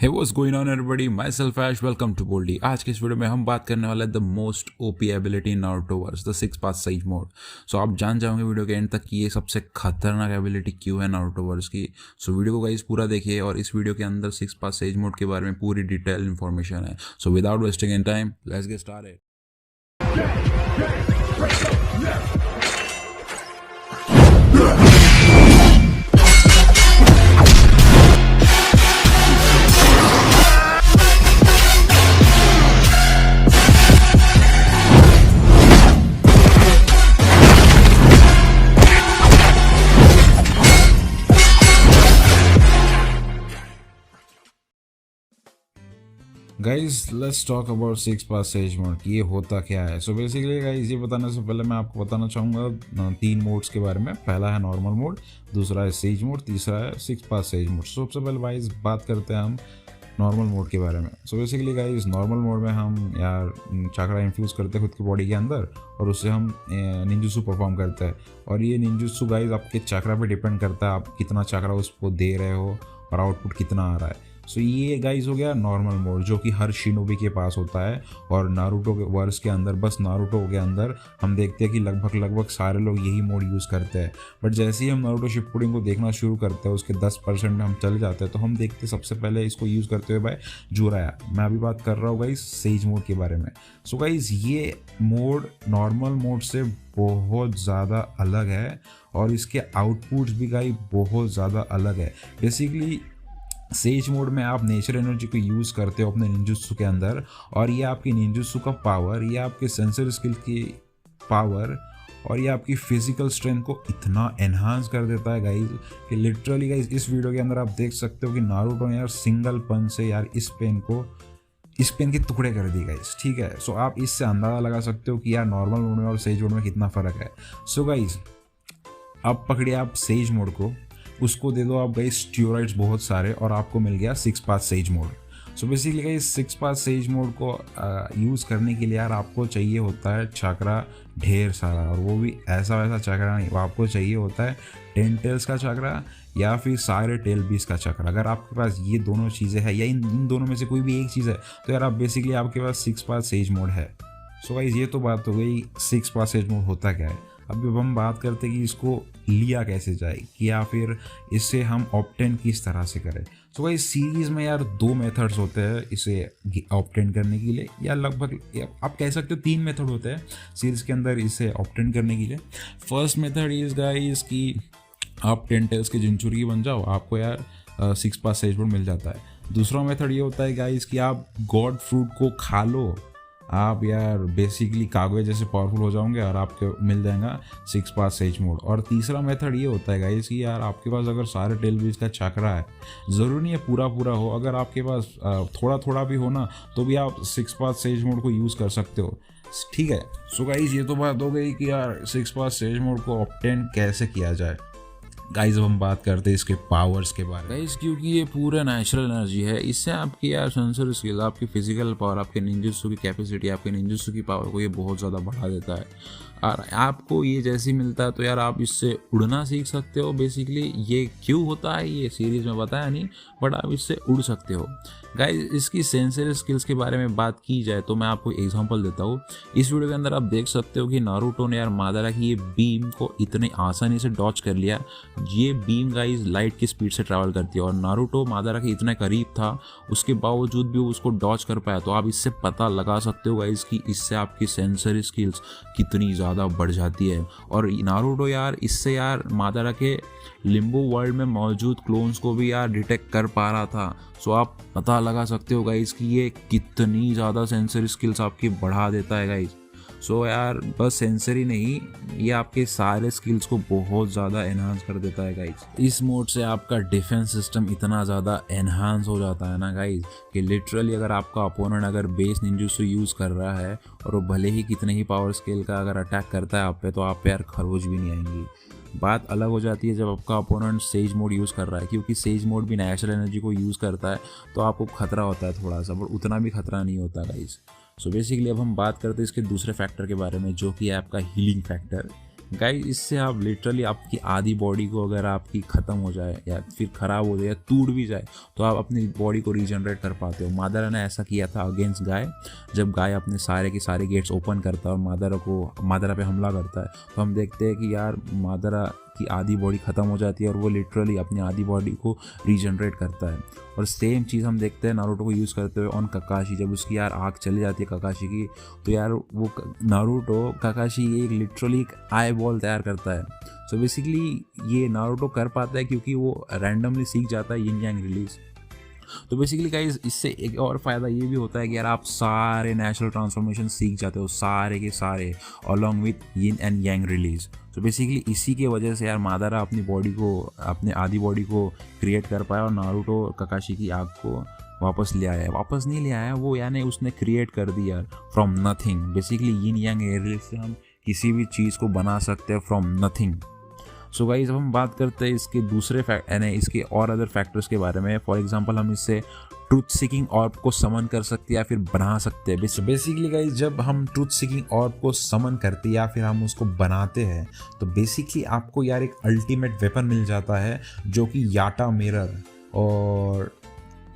Hey, what's going on everybody? Myself Ash, welcome to Boldy। आज के इस video में हम बात करने वाले हैं the most OP ability in Naruto verse, the 6 paths sage mode. So आप जान जाओगे वीडियो के एंड तक कि ये सबसे खतरनाक एबिलिटी क्यों है नारुतो वर्स की। सो वीडियो को गाइस पूरा देखिए और इस वीडियो के अंदर 6 पास सेज मोड के बारे में पूरी डिटेल इन्फॉर्मेशन है। So without wasting any time, let's get started. Guys let's talk about 6 paths sage mode कि ये होता क्या है। सो बेसिकली गाइज ये बताने से पहले मैं आपको बताना चाहूँगा 3 मोड्स के बारे में। पहला है नॉर्मल मोड, दूसरा है सेज मोड, तीसरा है 6 पास सेज मोड। सबसे पहले गाइज बात करते हैं हम नॉर्मल मोड के बारे में। So basically guys normal mode में हम यार चाकरा इन्फ्यूज़ करते हैं खुद की बॉडी के अंदर और उससे हम निंजुत्सु परफॉर्म करते हैं। और ये निंजुत्सु गाइज आपके चाकरा पे डिपेंड करता है, आप कितना चाकरा उसको दे रहे हो और आउटपुट कितना आ रहा है। सो ये गाइज हो गया नॉर्मल मोड जो कि हर शिनोबी के पास होता है। और नारुतो के वर्स के अंदर, बस नारुतो के अंदर हम देखते हैं कि लगभग सारे लोग यही मोड यूज़ करते हैं। बट जैसे ही हम नारुतो शिपुडेन को देखना शुरू करते हैं, उसके 10% में हम चले जाते हैं, तो हम देखते हैं सबसे पहले इसको यूज़ करते हुए भाई जुराया। मैं अभी बात कर रहा हूँ गाइज सेज मोड के बारे में। सो गाइज ये मोड नॉर्मल मोड से बहुत ज़्यादा अलग है और इसके आउटपुट्स भी गाइज बहुत ज़्यादा अलग है। बेसिकली सेज मोड में आप नेचर एनर्जी को यूज़ करते हो अपने निंजुत्सु के अंदर और ये आपकी निंजुत्सु का पावर, ये आपके सेंसर स्किल की पावर और ये आपकी फिजिकल स्ट्रेंथ को इतना एनहांस कर देता है गाइज कि लिटरली गाइज इस वीडियो के अंदर आप देख सकते हो कि नारुतो ने यार सिंगल पंच से यार इस पेन के टुकड़े कर दिए गाइज। ठीक है, सो आप इससे अंदाज़ा लगा सकते हो कि यार नॉर्मल मोड में और सेज मोड में कितना फ़र्क है। सो गाइज अब पकड़िए आप सेज मोड को, उसको दे दो आप गाइस स्टीरॉइड्स बहुत सारे और आपको मिल गया 6 paths sage mode. So basically guys 6 paths sage mode को यूज़ करने के लिए यार आपको चाहिए होता है चाकरा ढेर सारा, और वो भी ऐसा वैसा चाकरा नहीं, वो आपको चाहिए होता है 10 टेल्स का चाकरा या फिर सारे टेल 20 का चाकरा। अगर आपके पास ये दोनों चीज़ें हैं या इन दोनों में से कोई भी एक चीज़ है तो यार आप बेसिकली आपके पास 6 पास सेज मोड है। सो गाइस ये तो बात हो गई 6 पास सेज मोड होता क्या है। अब हम बात करते हैं कि इसको लिया कैसे जाए कि या फिर इससे हम ऑब्टेन किस तरह से करें। सो भाई सीरीज़ में यार 2 मेथड्स होते हैं इसे ऑब्टेन करने के लिए, या लगभग आप कह सकते हो 3 मेथड होते हैं सीरीज़ के अंदर इसे ऑब्टेन करने के लिए। फर्स्ट मेथड इज़ गाइस कि आप 10 टेल्स के जिंचुरी बन जाओ, आपको यार 6 पास सेज मोड मिल जाता है। दूसरा मेथड ये होता है गाइस कि आप गॉड फ्रूट को खा लो, आप यार बेसिकली कागवे जैसे पावरफुल हो जाओगे और आपको मिल जाएगा 6 पास सेज मोड। और तीसरा मेथड ये होता है गाइस कि यार आपके पास अगर सारे टेल बीज का चाकरा है, ज़रूरी नहीं है पूरा हो, अगर आपके पास थोड़ा भी हो ना तो भी आप 6 पास सेज मोड को यूज़ कर सकते हो। ठीक है, सो गाइस ये तो बात हो गई कि यार 6 पास सेज मोड को ऑब्टेन कैसे किया जाए। गाइस अब हम बात करते हैं इसके पावर्स के बारे में। गाइस क्योंकि ये पूरा नेचुरल एनर्जी है, इससे आपकी यार सेंसर स्किल, आपकी फिजिकल पावर, आपके निंजुत्सु की कैपेसिटी, आपके निंजुत्सु की पावर को ये बहुत ज़्यादा बढ़ा देता है। और आपको ये जैसे मिलता है तो यार आप इससे उड़ना सीख सकते हो। बेसिकली ये क्यों होता है ये सीरीज़ में बताया नहीं, बट आप इससे उड़ सकते हो। गाइस इसकी सेंसर स्किल्स के बारे में बात की जाए तो मैं आपको एग्जांपल देता हूँ। इस वीडियो के अंदर आप देख सकते हो कि नारुतो ने यार मादारा की ये बीम को इतने आसानी से डॉच कर लिया। ये बीम गाइस लाइट की स्पीड से ट्रैवल करती है और नारुतो मादारा के इतने करीब था, उसके बावजूद भी वो उसको डॉच कर पाया। तो आप इससे पता लगा सकते हो गाइस कि इससे आपकी सेंसर स्किल्स कितनी ज़्यादा बढ़ जाती है। और नारुतो यार इससे यार मादारा के लिम्बो वर्ल्ड में मौजूद क्लोन्स को भी यार डिटेक्ट कर पा रहा था। सो आप पता लगा सकते हो गाइस कि ये कितनी ज़्यादा सेंसर स्किल्स आपकी बढ़ा देता है गाइस। सो यार बस सेंसर ही नहीं, ये आपके सारे स्किल्स को बहुत ज़्यादा एनहांस कर देता है गाइस। इस मोड से आपका डिफेंस सिस्टम इतना ज़्यादा एनहांस हो जाता है ना गाइस कि लिटरली अगर आपका अपोनेंट अगर बेस निंजुत्सु यूज़ कर रहा है और वो भले ही कितने ही पावर स्केल का अगर अटैक करता है आप पे, तो आप पे यार खरोच भी नहीं आएंगी। बात अलग हो जाती है जब आपका अपोनेंट सेज मोड यूज़ कर रहा है, क्योंकि सेज मोड भी नेचुरल एनर्जी को यूज़ करता है तो आपको खतरा होता है थोड़ा सा, बट उतना भी खतरा नहीं होता गाइस। सो बेसिकली अब हम बात करते हैं इसके दूसरे फैक्टर के बारे में, जो कि है आपका हीलिंग फैक्टर। गाइस इससे आप लिटरली आपकी आधी बॉडी को अगर आपकी ख़त्म हो जाए या फिर ख़राब हो जाए या टूट भी जाए तो आप अपनी बॉडी को रीजनरेट कर पाते हो। मादारा ने ऐसा किया था अगेंस्ट गाय। जब गाय अपने सारे के सारे गेट्स ओपन करता है और मादारा पे हमला करता है तो हम देखते हैं कि यार मादारा की आधी बॉडी ख़त्म हो जाती है और वो लिटरली अपनी आधी बॉडी को रीजनरेट करता है। और सेम चीज़ हम देखते हैं नारुतो को यूज़ करते हुए ऑन ककाशी। जब उसकी यार आँख चली जाती है ककाशी की तो यार वो नारुतो ककाशी एक लिटरली एक आई बॉल तैयार करता है। सो बेसिकली ये नारुतो कर पाता है क्योंकि वो रैंडमली सीख जाता है यिन यांग रिलीज। तो बेसिकली गाइस इससे एक और फ़ायदा ये भी होता है कि यार आप सारे नेचुरल ट्रांसफॉर्मेशन सीख जाते हो सारे के सारे along with yin and yang release. तो बेसिकली इसी के वजह से यार मादारा अपने आधी बॉडी को क्रिएट कर पाया और नारुतो ककाशी की आग को वापस ले आया। वापस नहीं ले आया वो, यानी उसने क्रिएट कर दिया from nothing. Basically yin Yang release से हम किसी भी चीज़ को बना सकते हैं फ्रॉम नथिंग। सो गाइस अब हम बात करते हैं इसके दूसरे इसके और अदर फैक्टर्स के बारे में। फॉर एग्जांपल हम इससे ट्रूथ सीकिंग ऑर्ब को समन कर सकते हैं या फिर बना सकते हैं। बेसिकली गाइस जब हम ट्रूथ सीकिंग ऑर्ब को समन करते हैं या फिर हम उसको बनाते हैं तो बेसिकली आपको यार एक अल्टीमेट वेपन मिल जाता है जो कि याटा मिरर और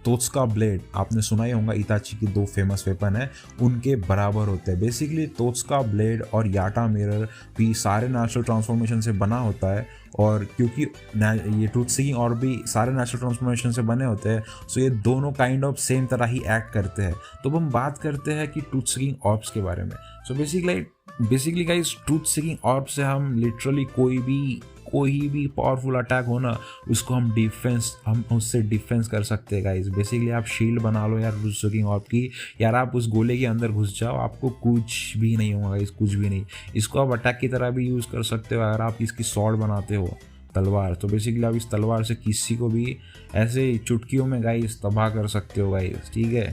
तोत्सुका ब्लेड, आपने सुना ही होगा इताची की 2 फेमस वेपन है, उनके बराबर होते हैं। बेसिकली तोत्सुका ब्लेड और याटा मिरर भी सारे नेचुरल ट्रांसफॉर्मेशन से बना होता है और क्योंकि ये ट्रूथ सीकिंग और भी सारे नेचुरल ट्रांसफॉर्मेशन से बने होते हैं सो ये दोनों काइंड ऑफ सेम तरह ही एक्ट करते हैं। तो अब हम बात करते हैं कि ट्रूथ सीकिंग ऑर्ब्स के बारे में। सो बेसिकली गाइस ट्रूथ सीकिंग ऑर्ब से हम लिटरली कोई भी पावरफुल अटैक हो ना उसको हम उससे डिफेंस कर सकते हैं गाइस। बेसिकली आप शील्ड बना लो यार ट्रूथ सीकिंग ऑर्ब की, यार आप उस गोले के अंदर घुस जाओ आपको कुछ भी नहीं होगा गाइस, कुछ भी नहीं। इसको आप अटैक की तरह भी यूज़ कर सकते हो अगर आप इसकी स्वॉर्ड बनाते हो तलवार। तो बेसिकली आप इस तलवार से किसी को भी ऐसे चुटकियों में गाइस तबाह कर सकते हो गाइस, ठीक है।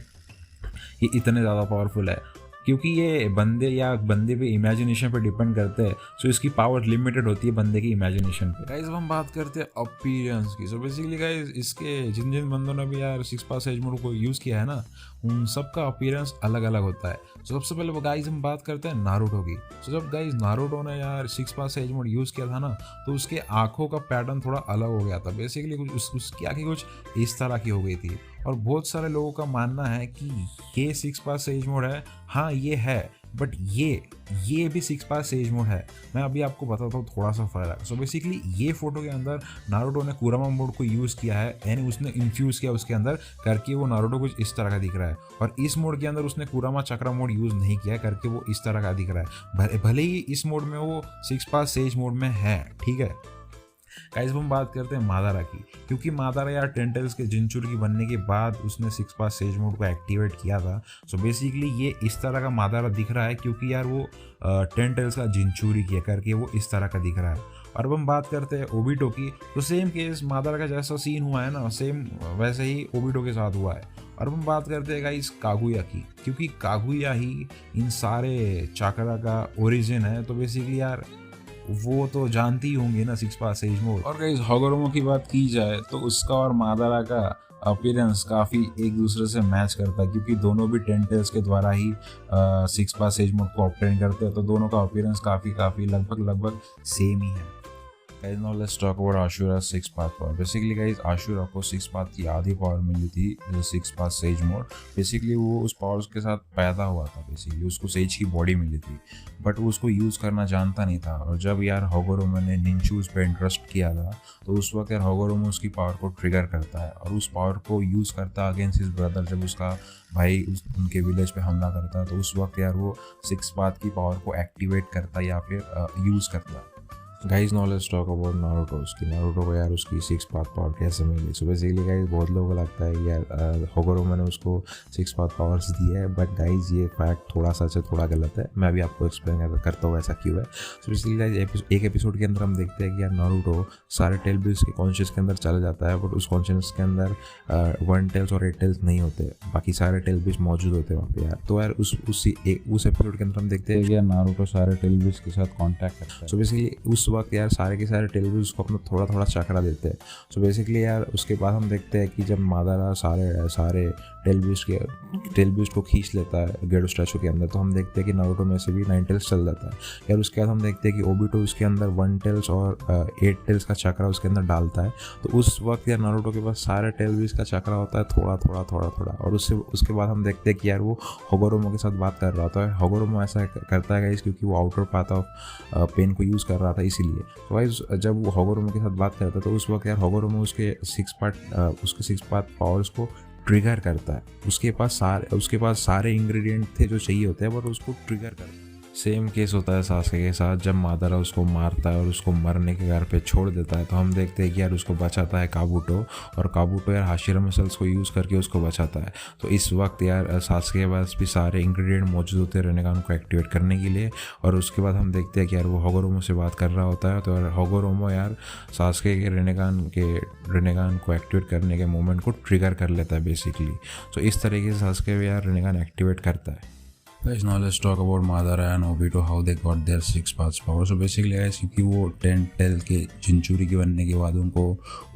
ये इतने ज़्यादा पावरफुल है क्योंकि ये बंदे पे इमेजिनेशन पे डिपेंड करते हैं। सो इसकी पावर लिमिटेड होती है बंदे की इमेजिनेशन पे। गाइस अब हम बात करते हैं अपीयरेंस की। सो बेसिकली गाइस इसके जिन बंदों ने भी यार 6 पास एज मोड को यूज़ किया है ना उन सबका अपीयरेंस अलग अलग होता है। सो सबसे पहले गाइस हम बात करते हैं नारुतो की। सो जब गाइस नारुतो ने यार 6 पास एज मोड यूज़ किया था ना तो उसके आँखों का पैटर्न थोड़ा अलग हो गया था। बेसिकली उसकी आँखें कुछ इस तरह की हो गई थी और बहुत सारे लोगों का मानना है कि ये 6 पास एज मोड है। हाँ ये है, बट ये भी 6 पास एज मोड है। मैं अभी आपको बताता हूँ थोड़ा सा फ़र्क। सो बेसिकली ये फोटो के अंदर नारुतो ने कुरामा मोड को यूज़ किया है, यानी उसने इन्फ्यूज़ किया उसके अंदर करके वो नारुतो कुछ इस तरह का दिख रहा है। और इस मोड के अंदर उसने कुरामा चक्रा मोड यूज़ नहीं किया करके वो इस तरह का दिख रहा है। भले ही इस मोड में वो 6 पास एज मोड में है, ठीक है। गाइस हम बात करते हैं मादारा की, क्योंकि मादारा यार 10 टेल्स के जिनचुरी बनने के बाद उसने 6 पास सेज मोड को एक्टिवेट किया था। सो बेसिकली ये इस तरह का मादारा दिख रहा है क्योंकि यार वो 10 टेल्स का जिनचुरी किया करके वो इस तरह का दिख रहा है। और अब हम बात करते हैं ओबिटो की, तो सेम केस मादारा का जैसा सीन हुआ है ना सेम वैसे ही ओबिटो के साथ हुआ है। और अब हम बात करते हैं गाइस कागुया की, क्योंकि कागुया ही इन सारे चाकरा का ओरिजिन है। तो बेसिकली यार वो तो जानती ही होंगे ना 6 पास एज मोड। और गाइस होगोरोमो की बात की जाए तो उसका और मादारा का अपीयरेंस काफ़ी एक दूसरे से मैच करता है, क्योंकि दोनों भी 10 टेल्स के द्वारा ही 6 पास एज मोड को ऑब्टेन करते हैं। तो दोनों का अपीयरेंस काफ़ी लगभग सेम ही है। Guys, now let's talk about Ashura's 6 path power. Basically guys, Ashura को 6 path की आधी पावर मिली थी 6 path सेज मोड। बेसिकली वो उस पावर्स के साथ पैदा हुआ था, बेसिकली उसको सेज की बॉडी मिली थी, बट वो उसको यूज़ करना जानता नहीं था। और जब यार होगोरोमो ने निंचूज पे इंटरेस्ट किया था तो उस वक्त यार होगोरोमो उसकी पावर को ट्रिगर करता है और उस पावर को यूज़ करता है अगेंस्ट हिज ब्रदर। जब उसका भाई उनके विलेज पे हमला करता है तो उस वक्त यार वो 6 पाथ की पावर को एक्टिवेट करता है या फिर यूज़ करता है। Guys now let's talk about Naruto को यार उसकी 6 पाथ पावर कैसे मिली। सो बेसिकली गाइज बहुत लोगों को लगता है यार होगोरोमो ने उसको 6 पाथ पावर्स दी है, बट गाइज ये फैक्ट थोड़ा सच है थोड़ा गलत है। मैं भी आपको एक्सप्लेन करता हूँ ऐसा क्यों है। सो बेसिकली गाइज एक एपिसोड के अंदर हम देखते हैं कि यार नारुतो सारे टेल बिल्स के कॉन्शियस के अंदर चला जाता है, बट उस कॉन्शियस के अंदर 1 टेल्स और 8 टेल्स नहीं होते, बाकी सारे टेल बिल्स मौजूद होते हैं वहाँ पे यार। तो यार उस एपिसोड के अंदर हम देखते हैं कि यार नारुतो सारे टेल बिल्स के साथ कॉन्टैक्ट करता है। सो बेसिकली उस वक्त यार सारे के सारे टेल बीस्ट को अपना थोड़ा थोड़ा चकरा देते हैं। सो बेसिकली यार उसके बाद हम देखते हैं कि जब मादारा सारे टेल बीस्ट को खींच लेता है गेडो स्टैचू के अंदर, तो हम देखते हैं कि नारुतो में से भी 9 टेल्स चल जाता है यार। उसके बाद हम देखते हैं कि ओबिटो उसके अंदर 1 टेल्स और 8 टेल्स का चक्रा उसके अंदर डालता है। तो उस वक्त यार नारुतो के पास सारे टेल बीस्ट का चक्रा होता है थोड़ा थोड़ा थोड़ा थोड़ा। और उसके बाद हम देखते हैं कि यार वो होगोरोमो के साथ बात कर रहा होता है। होगोरोमो ऐसा करता है गाइस क्योंकि वो आउटर पाथ ऑफ पेन को यूज़ कर रहा था इसीलिए। तो गाइस जब वो होगोरोमो के साथ बात करता है तो उस वक्त यार होगोरोमो उसके 6 पार्ट पावर्स को ट्रिगर करता है। उसके पास सारे इंग्रेडिएंट थे जो चाहिए होते हैं, पर उसको ट्रिगर करता है। सेम केस होता है सासके के साथ। जब मादारा उसको मारता है और उसको मरने के घर पे छोड़ देता है, तो हम देखते हैं कि यार उसको बचाता है काबुटो, और काबुटो यार हाशिरा मसल्स को यूज़ करके उसको बचाता है। तो इस वक्त यार सासके के पास भी सारे इंग्रेडिएंट मौजूद होते हैं रेनेगान को एक्टिवेट करने के लिए। और उसके बाद हम देखते हैं कि यार वो होगोरोमो से बात कर रहा होता है। तो यार होगोरोमो यार सासके के रेनेगान को एक्टिवेट करने के मोमेंट को ट्रिगर कर लेता है बेसिकली। तो इस तरीके से सासके भी यार रेनेगान एक्टिवेट करता है। Guys, now let's talk about Madara and Obito, how they got their 6 parts power. So basically guys, क्योंकि वो 10 टेल के जिंचुरी के बनने के बाद उनको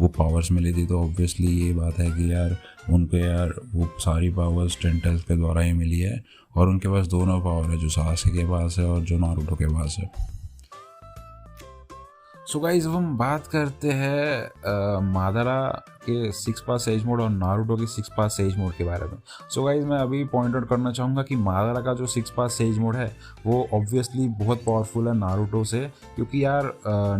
वो पावर्स मिली थी, तो ऑब्वियसली ये बात है कि यार उनको यार वो सारी पावर्स 10 टेल्स के द्वारा ही मिली है। और उनके पास दोनों पावर है, जो सासे के पास है और जो नारुतो के पास है। सो गाइज अब हम बात करते हैं मादारा के 6 पास सेज मोड और नारुतो के 6 पास सेज मोड के बारे में। सो गाइज मैं अभी पॉइंट आउट करना चाहूँगा कि मादारा का जो 6 पास सेज मोड है वो ऑब्वियसली बहुत पावरफुल है नारुतो से, क्योंकि यार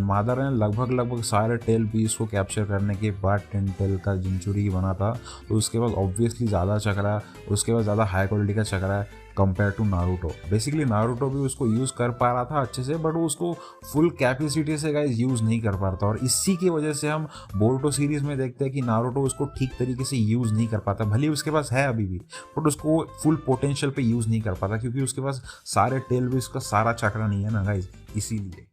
मादारा ने लगभग सारे टेल बीस्ट को कैप्चर करने के बाद 10 टेल का जिंचुरी बना था। तो उसके बाद ऑब्वियसली ज़्यादा चक्रा, उसके बाद ज़्यादा हाई क्वालिटी का चक्रा है compare to Naruto. Basically Naruto भी उसको यूज़ कर पा रहा था अच्छे से, बट वो उसको फुल कैपेसिटी से गाइज यूज़ नहीं कर पा रहा था। और इसी की वजह से हम बोरुतो सीरीज़ में देखते हैं कि नारुतो उसको ठीक तरीके से यूज़ नहीं कर पाता। भले उसके पास है अभी भी, बट उसको फुल पोटेंशियल पे यूज़ नहीं कर पाता, क्योंकि उसके पास सारे टेल भी उसका सारा चक्रा नहीं है ना गाइज, इसीलिए।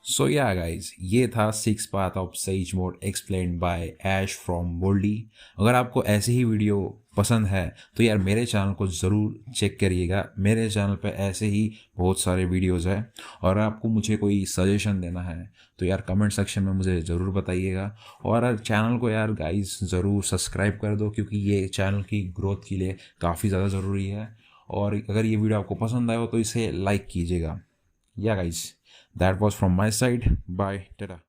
सो या गाइज, ये था 6 path of sage mode explained by Ash from Boldy. अगर आपको ऐसी ही वीडियो पसंद है तो यार मेरे चैनल को ज़रूर चेक करिएगा। मेरे चैनल पे ऐसे ही बहुत सारे वीडियोस हैं। और आपको मुझे कोई सजेशन देना है तो यार कमेंट सेक्शन में मुझे ज़रूर बताइएगा। और चैनल को यार गाइज ज़रूर सब्सक्राइब कर दो, क्योंकि ये चैनल की ग्रोथ के लिए काफ़ी ज़्यादा ज़रूरी है। और अगर ये वीडियो आपको पसंद आया हो तो इसे लाइक कीजिएगा। Yeah guys, that was from my side. Bye. Tada.